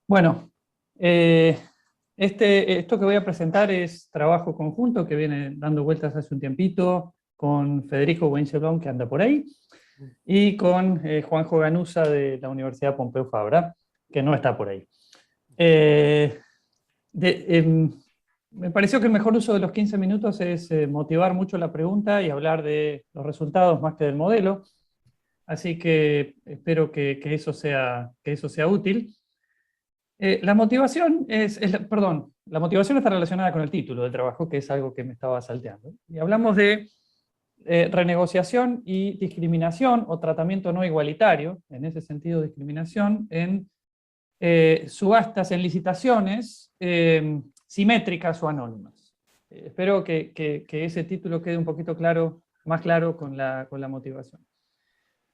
Bueno, esto que voy a presentar es trabajo conjunto que viene dando vueltas hace un tiempito con Federico Weinzierblom, que anda por ahí, y con Juanjo Ganuza de la Universidad Pompeu Fabra, que no está por ahí. Eh, Me pareció que el mejor uso de los 15 minutos es motivar mucho la pregunta y hablar de los resultados más que del modelo, así que espero que eso sea útil. La motivación perdón, la motivación está relacionada con el título del trabajo, que es algo que me estaba salteando. Y hablamos de renegociación y discriminación o tratamiento no igualitario, en ese sentido discriminación, en subastas, en licitaciones simétricas o anónimas. Espero que ese título quede un poquito claro, más claro con la motivación.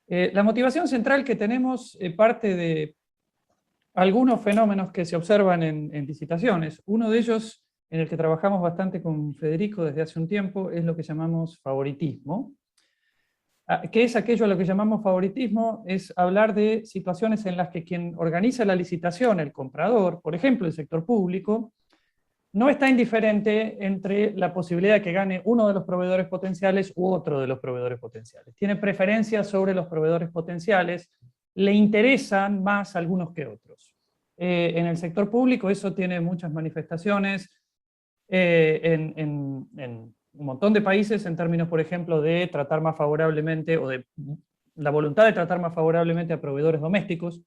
La motivación central que tenemos parte de algunos fenómenos que se observan en licitaciones. Uno de ellos, en el que trabajamos bastante con Federico desde hace un tiempo, es lo que llamamos favoritismo. ¿Qué es aquello a lo que llamamos favoritismo? Es hablar de situaciones en las que quien organiza la licitación, el comprador, por ejemplo, el sector público, no está indiferente entre la posibilidad de que gane uno de los proveedores potenciales u otro de los proveedores potenciales. Tiene preferencias sobre los proveedores potenciales, le interesan más algunos que otros. En el sector público eso tiene muchas manifestaciones en un montón de países en términos, por ejemplo, de tratar más favorablemente o de la voluntad de tratar más favorablemente a proveedores domésticos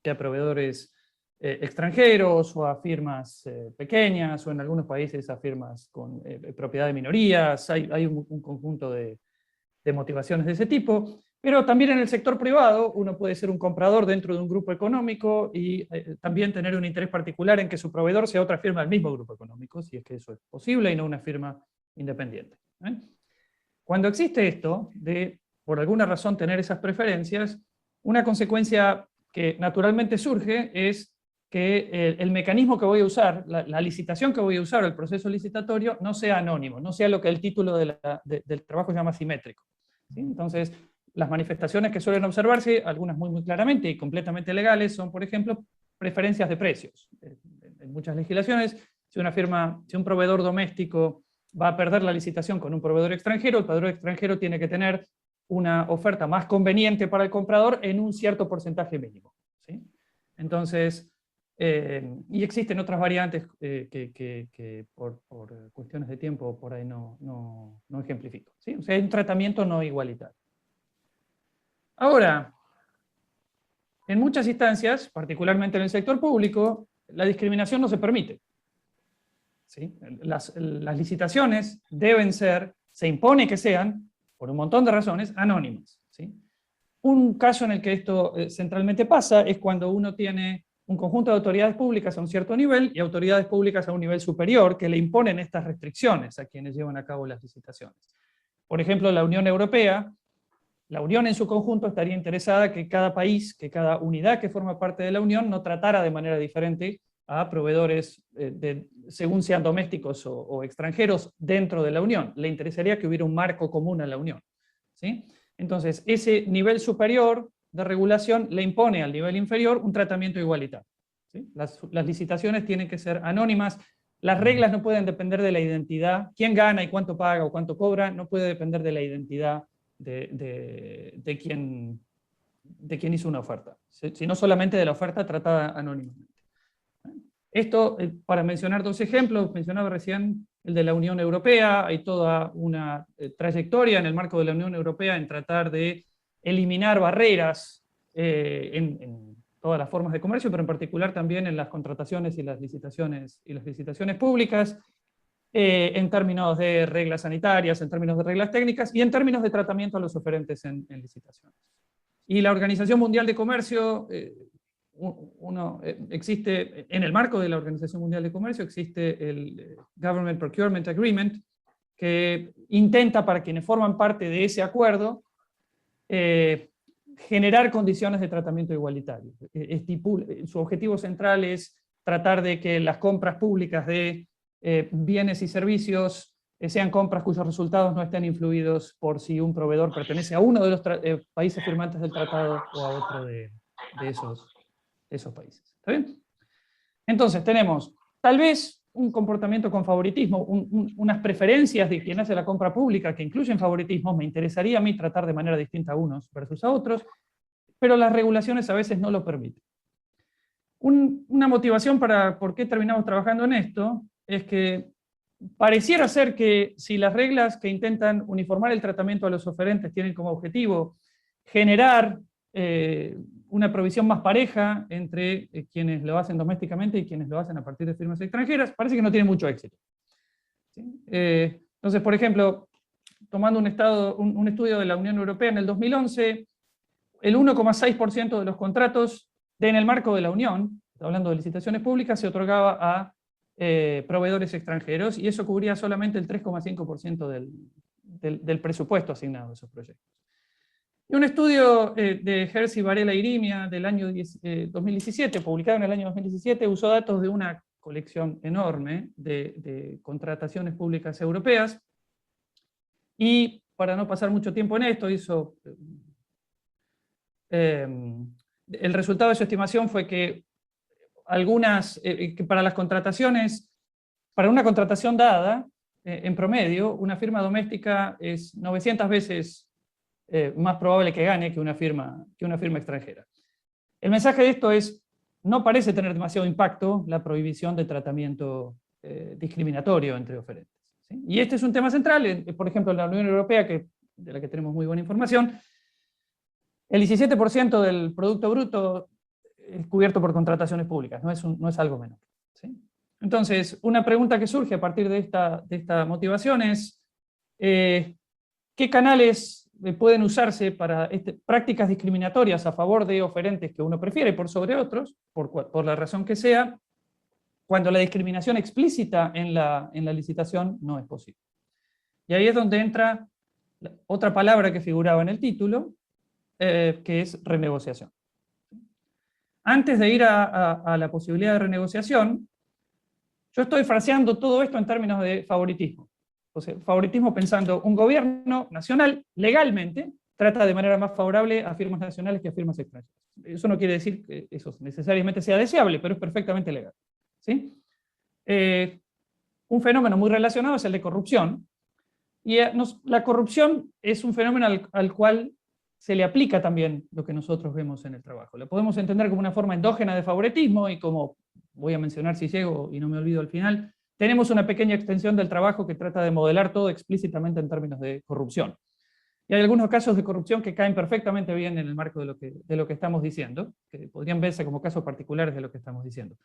que a proveedores extranjeros o a firmas pequeñas, o en algunos países a firmas con propiedad de minorías. Hay un conjunto de motivaciones de ese tipo, pero también en el sector privado uno puede ser un comprador dentro de un grupo económico y también tener un interés particular en que su proveedor sea otra firma del mismo grupo económico, si es que eso es posible y no una firma independiente. Cuando existe esto, de por alguna razón tener esas preferencias, una consecuencia que naturalmente surge es que el mecanismo que voy a usar, la licitación que voy a usar, el proceso licitatorio, no sea anónimo, no sea lo que el título del trabajo llama simétrico. ¿Sí? Entonces, las manifestaciones que suelen observarse, algunas muy claramente y completamente legales, son, por ejemplo, preferencias de precios. En muchas legislaciones, si un proveedor doméstico va a perder la licitación con un proveedor extranjero, el proveedor extranjero tiene que tener una oferta más conveniente para el comprador en un cierto porcentaje mínimo. ¿Sí? Entonces, y existen otras variantes que por cuestiones de tiempo por ahí no ejemplifico. ¿Sí? O sea, hay un tratamiento no igualitario. Ahora, en muchas instancias, particularmente en el sector público, la discriminación no se permite. ¿Sí? Las licitaciones deben ser, se impone que sean, por un montón de razones, anónimas. ¿Sí? Un caso en el que esto centralmente pasa es cuando uno tiene un conjunto de autoridades públicas a un cierto nivel y autoridades públicas a un nivel superior que le imponen estas restricciones a quienes llevan a cabo las licitaciones. Por ejemplo, la Unión Europea, la Unión en su conjunto estaría interesada que cada país, que cada unidad que forma parte de la Unión no tratara de manera diferente a proveedores según sean domésticos o extranjeros dentro de la Unión. Le interesaría que hubiera un marco común en la Unión. ¿Sí? Entonces, ese nivel superior de regulación le impone al nivel inferior un tratamiento igualitario. ¿Sí? Las licitaciones tienen que ser anónimas, las reglas no pueden depender de la identidad, quién gana y cuánto paga o cuánto cobra, no puede depender de la identidad de quien hizo una oferta, sino solamente de la oferta tratada anónimamente. Esto, para mencionar dos ejemplos, mencionaba recién el de la Unión Europea, hay toda una trayectoria en el marco de la Unión Europea en tratar de eliminar barreras en todas las formas de comercio, pero en particular también en las contrataciones y las licitaciones públicas, en términos de reglas sanitarias, en términos de reglas técnicas y en términos de tratamiento a los oferentes en licitaciones. Y la Organización Mundial de Comercio, existe, en el marco de la Organización Mundial de Comercio, existe el Government Procurement Agreement, que intenta, para quienes forman parte de ese acuerdo, generar condiciones de tratamiento igualitario. Su objetivo central es tratar de que las compras públicas de bienes y servicios sean compras cuyos resultados no estén influidos por si un proveedor pertenece a uno de los países firmantes del tratado o a otro de esos países. ¿Está bien? Entonces tenemos tal vez un comportamiento con favoritismo, unas preferencias de quien hace la compra pública que incluyen favoritismo. Me interesaría a mí tratar de manera distinta a unos versus a otros, pero las regulaciones a veces no lo permiten. Una motivación para por qué terminamos trabajando en esto es que pareciera ser que si las reglas que intentan uniformar el tratamiento a los oferentes tienen como objetivo generar una provisión más pareja entre quienes lo hacen domésticamente y quienes lo hacen a partir de firmas extranjeras, parece que no tiene mucho éxito. ¿Sí? Entonces, por ejemplo, tomando un estudio de la Unión Europea en el 2011, el 1,6% de los contratos en el marco de la Unión, hablando de licitaciones públicas, se otorgaba a proveedores extranjeros, y eso cubría solamente el 3,5% del presupuesto asignado a esos proyectos. Y un estudio de Herzi, Varela y Irimia del año 2017, publicado en el año 2017, usó datos de una colección enorme de contrataciones públicas europeas, y para no pasar mucho tiempo en esto, hizo... el resultado de su estimación fue que que para las contrataciones, para una contratación dada, en promedio, una firma doméstica es 900 veces más probable que gane que una firma extranjera. El mensaje de esto es, no parece tener demasiado impacto la prohibición de tratamiento discriminatorio entre oferentes, ¿sí? Y este es un tema central, por ejemplo, en la Unión Europea, de la que tenemos muy buena información, el 17% del Producto Bruto es cubierto por contrataciones públicas, no es algo menor, ¿sí? Entonces, una pregunta que surge a partir de esta motivación es, ¿qué canales pueden usarse para prácticas discriminatorias a favor de oferentes que uno prefiere por sobre otros, por la razón que sea, cuando la discriminación explícita en la licitación no es posible? Y ahí es donde entra otra palabra que figuraba en el título, que es renegociación. Antes de ir a la posibilidad de renegociación, yo estoy fraseando todo esto en términos de favoritismo. O sea, favoritismo pensando, un gobierno nacional legalmente trata de manera más favorable a firmas nacionales que a firmas extranjeras. Eso no quiere decir que eso necesariamente sea deseable, pero es perfectamente legal, ¿sí? Un fenómeno muy relacionado es el de corrupción, y la corrupción es un fenómeno al cual se le aplica también lo que nosotros vemos en el trabajo. Lo podemos entender como una forma endógena de favoritismo, y como voy a mencionar si llego y no me olvido al final, tenemos una pequeña extensión del trabajo que trata de modelar todo explícitamente en términos de corrupción. Y hay algunos casos de corrupción que caen perfectamente bien en el marco de lo que estamos diciendo, que podrían verse como casos particulares de lo que estamos diciendo.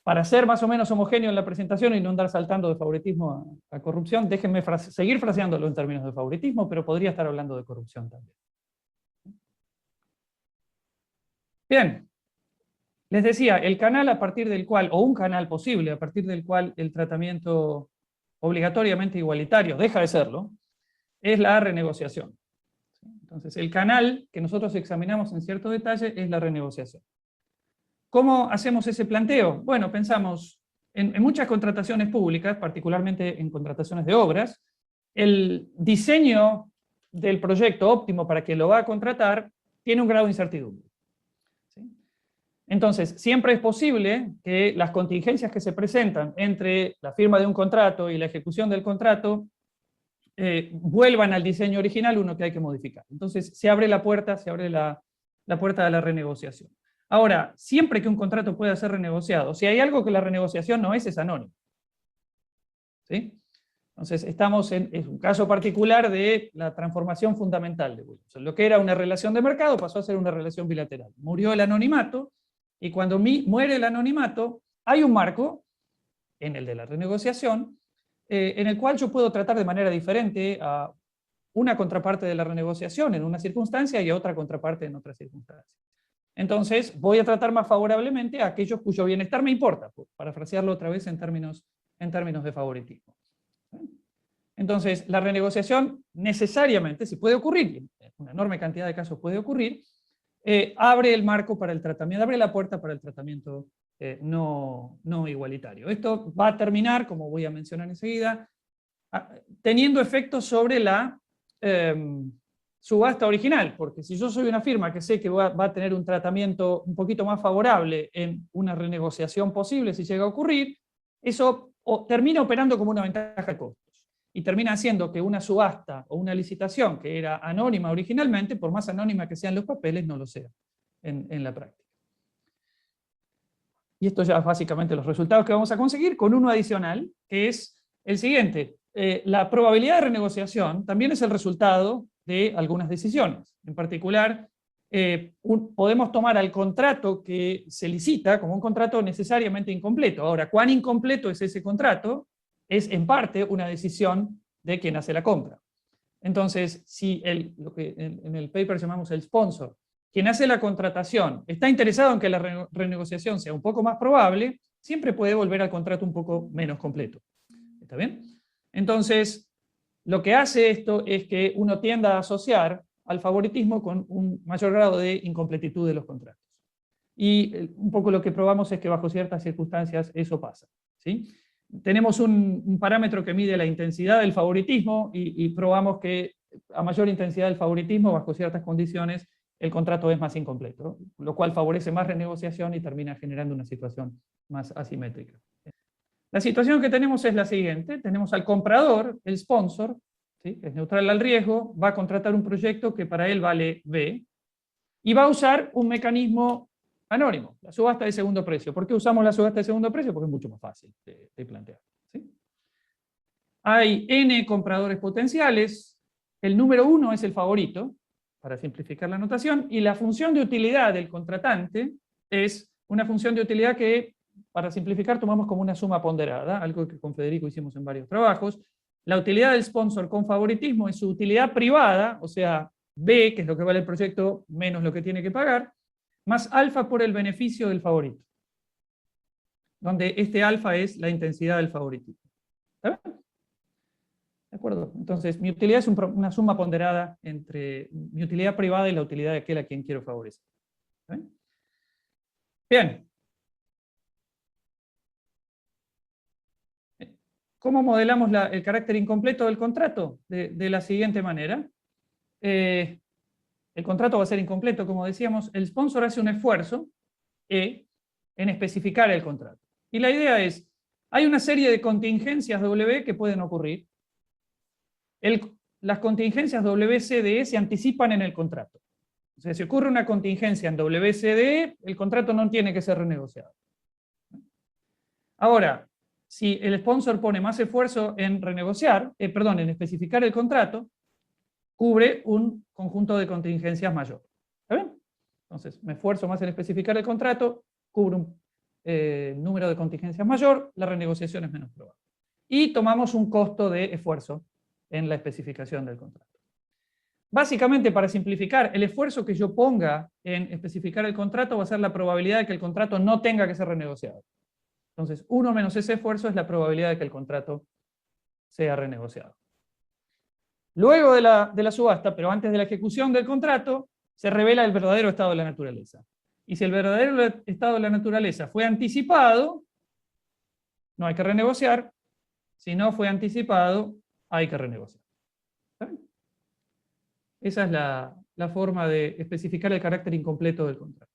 Para ser más o menos homogéneo en la presentación y no andar saltando de favoritismo a corrupción, déjenme seguir fraseándolo en términos de favoritismo, pero podría estar hablando de corrupción también. Bien, les decía, el canal a partir del cual, o un canal posible a partir del cual el tratamiento obligatoriamente igualitario deja de serlo, es la renegociación. Entonces, el canal que nosotros examinamos en cierto detalle es la renegociación. ¿Cómo hacemos ese planteo? Bueno, pensamos en muchas contrataciones públicas, particularmente en contrataciones de obras, el diseño del proyecto óptimo para quien lo va a contratar tiene un grado de incertidumbre, ¿sí? Entonces, siempre es posible que las contingencias que se presentan entre la firma de un contrato y la ejecución del contrato vuelvan al diseño original, uno que hay que modificar. Entonces, se abre la puerta de la renegociación. Ahora, siempre que un contrato pueda ser renegociado, si hay algo que la renegociación no es anónimo, ¿sí? Entonces, es un caso particular de la transformación fundamental de Williamson. Lo que era una relación de mercado pasó a ser una relación bilateral. Murió el anonimato, y cuando muere el anonimato, hay un marco, en el de la renegociación, en el cual yo puedo tratar de manera diferente a una contraparte de la renegociación en una circunstancia y a otra contraparte en otra circunstancia. Entonces, voy a tratar más favorablemente a aquellos cuyo bienestar me importa, parafrasearlo otra vez en términos de favoritismo. Entonces, la renegociación necesariamente, si puede ocurrir, una enorme cantidad de casos puede ocurrir, abre el marco para el tratamiento, abre la puerta para el tratamiento no igualitario. Esto va a terminar, como voy a mencionar enseguida, teniendo efectos sobre subasta original, porque si yo soy una firma que sé que va a tener un tratamiento un poquito más favorable en una renegociación posible si llega a ocurrir, eso termina operando como una ventaja de costos. Y termina haciendo que una subasta o una licitación que era anónima originalmente, por más anónima que sean los papeles, no lo sea en la práctica. Y esto ya es básicamente los resultados que vamos a conseguir, con uno adicional, que es el siguiente. La probabilidad de renegociación también es el resultado de algunas decisiones. En particular, podemos tomar al contrato que se licita como un contrato necesariamente incompleto. Ahora, ¿cuán incompleto es ese contrato? Es en parte una decisión de quien hace la compra. Entonces, si lo que en el paper llamamos el sponsor, quien hace la contratación, está interesado en que la renegociación sea un poco más probable, siempre puede volver al contrato un poco menos completo. ¿Está bien? Entonces, lo que hace esto es que uno tienda a asociar al favoritismo con un mayor grado de incompletitud de los contratos. Y un poco lo que probamos es que bajo ciertas circunstancias eso pasa. ¿Sí? Tenemos un parámetro que mide la intensidad del favoritismo y probamos que a mayor intensidad del favoritismo, bajo ciertas condiciones, el contrato es más incompleto, lo cual favorece más renegociación y termina generando una situación más asimétrica. La situación que tenemos es la siguiente: tenemos al comprador, el sponsor, ¿sí?, que es neutral al riesgo, va a contratar un proyecto que para él vale B, y va a usar un mecanismo anónimo, la subasta de segundo precio. ¿Por qué usamos la subasta de segundo precio? Porque es mucho más fácil de plantear. ¿Sí? Hay N compradores potenciales, el número 1 es el favorito, para simplificar la notación, y la función de utilidad del contratante es una función de utilidad que, para simplificar, tomamos como una suma ponderada, algo que con Federico hicimos en varios trabajos. La utilidad del sponsor con favoritismo es su utilidad privada, o sea, B, que es lo que vale el proyecto, menos lo que tiene que pagar, más alfa por el beneficio del favorito, donde este alfa es la intensidad del favoritismo. ¿Está bien? ¿De acuerdo? Entonces, mi utilidad es una suma ponderada entre mi utilidad privada y la utilidad de aquel a quien quiero favorecer. ¿Está bien? Bien. ¿Cómo modelamos el carácter incompleto del contrato? De la siguiente manera. El contrato va a ser incompleto, como decíamos. El sponsor hace un esfuerzo en especificar el contrato. Y la idea es, hay una serie de contingencias W que pueden ocurrir. Las contingencias WCDE se anticipan en el contrato. O sea, si ocurre una contingencia en WCDE, el contrato no tiene que ser renegociado. Ahora, si el sponsor pone más esfuerzo en en especificar el contrato, cubre un conjunto de contingencias mayor. ¿Está bien? Entonces, me esfuerzo más en especificar el contrato, cubre un número de contingencias mayor, la renegociación es menos probable. Y tomamos un costo de esfuerzo en la especificación del contrato. Básicamente, para simplificar, el esfuerzo que yo ponga en especificar el contrato va a ser la probabilidad de que el contrato no tenga que ser renegociado. Entonces, 1 menos ese esfuerzo es la probabilidad de que el contrato sea renegociado. Luego de la subasta, pero antes de la ejecución del contrato, se revela el verdadero estado de la naturaleza. Y si el verdadero estado de la naturaleza fue anticipado, no hay que renegociar. Si no fue anticipado, hay que renegociar. ¿Está bien? Esa es la forma de especificar el carácter incompleto del contrato.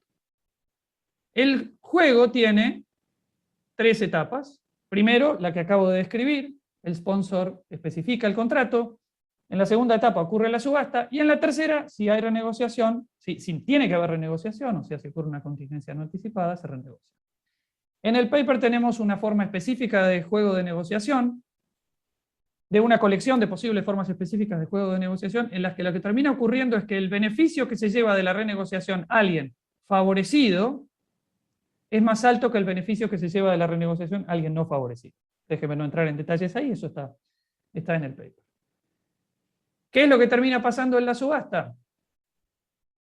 El juego tiene 3 etapas. Primero, la que acabo de describir, el sponsor especifica el contrato. En la segunda etapa ocurre la subasta, y en la tercera, si hay renegociación, si tiene que haber renegociación, o sea, si ocurre una contingencia no anticipada, se renegocia. En el paper tenemos una forma específica de juego de negociación, de una colección de posibles formas específicas de juego de negociación, en las que lo que termina ocurriendo es que el beneficio que se lleva de la renegociación alguien favorecido es más alto que el beneficio que se lleva de la renegociación alguien no favorecido. Déjeme no entrar en detalles ahí, eso está en el paper. ¿Qué es lo que termina pasando en la subasta?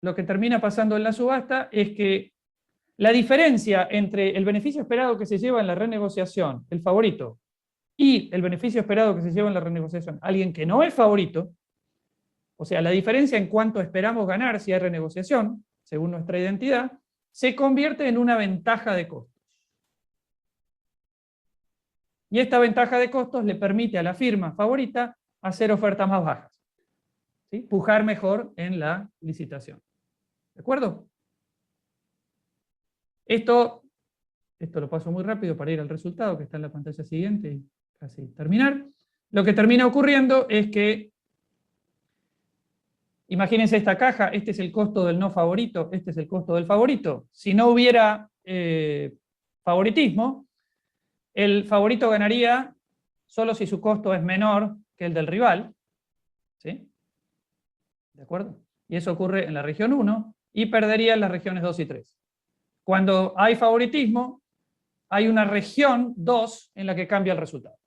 Lo que termina pasando en la subasta es que la diferencia entre el beneficio esperado que se lleva en la renegociación, el favorito, y el beneficio esperado que se lleva en la renegociación, alguien que no es favorito, o sea, la diferencia en cuánto esperamos ganar si hay renegociación, según nuestra identidad, se convierte en una ventaja de costos. Y esta ventaja de costos le permite a la firma favorita hacer ofertas más bajas. ¿sí? Pujar mejor en la licitación. ¿De acuerdo? Esto lo paso muy rápido para ir al resultado que está en la pantalla siguiente y casi terminar. Lo que termina ocurriendo es que, imagínense esta caja, este es el costo del no favorito, este es el costo del favorito. Si no hubiera favoritismo, el favorito ganaría solo si su costo es menor que el del rival. ¿Sí? ¿De acuerdo? Y eso ocurre en la región 1 y perdería en las regiones 2 y 3. Cuando hay favoritismo, hay una región 2 en la que cambia el resultado.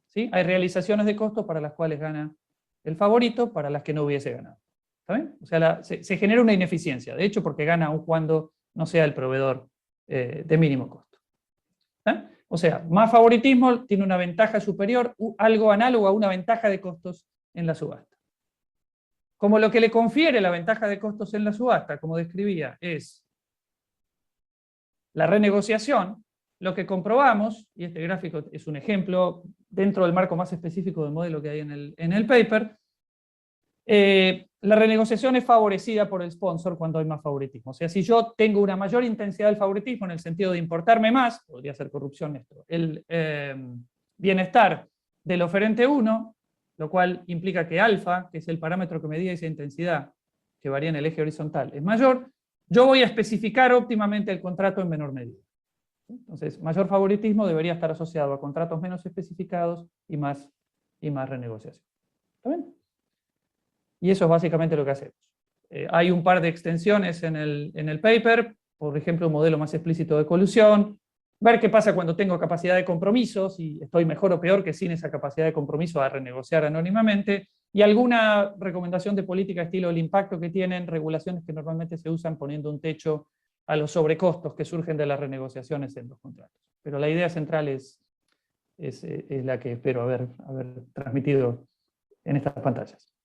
¿Sí? Hay realizaciones de costo para las cuales gana el favorito, para las que no hubiese ganado. ¿Está bien? O sea, se genera una ineficiencia, de hecho, porque gana aun cuando no sea el proveedor de mínimo costo. O sea, más favoritismo tiene una ventaja superior, algo análogo a una ventaja de costos en la subasta. Como lo que le confiere la ventaja de costos en la subasta, como describía, es la renegociación, lo que comprobamos, y este gráfico es un ejemplo dentro del marco más específico del modelo que hay en el paper, la renegociación es favorecida por el sponsor cuando hay más favoritismo. O sea, si yo tengo una mayor intensidad del favoritismo en el sentido de importarme más, podría ser corrupción esto, el bienestar del oferente 1, lo cual implica que alfa, que es el parámetro que medía esa intensidad, que varía en el eje horizontal, es mayor, yo voy a especificar óptimamente el contrato en menor medida. Entonces, mayor favoritismo debería estar asociado a contratos menos especificados y más renegociación. ¿Está bien? Y eso es básicamente lo que hacemos. Hay un par de extensiones en el paper, por ejemplo, un modelo más explícito de colusión, ver qué pasa cuando tengo capacidad de compromiso, si estoy mejor o peor que sin esa capacidad de compromiso a renegociar anónimamente, y alguna recomendación de política estilo el impacto que tienen regulaciones que normalmente se usan poniendo un techo a los sobrecostos que surgen de las renegociaciones en los contratos. Pero la idea central es la que espero haber transmitido en estas pantallas.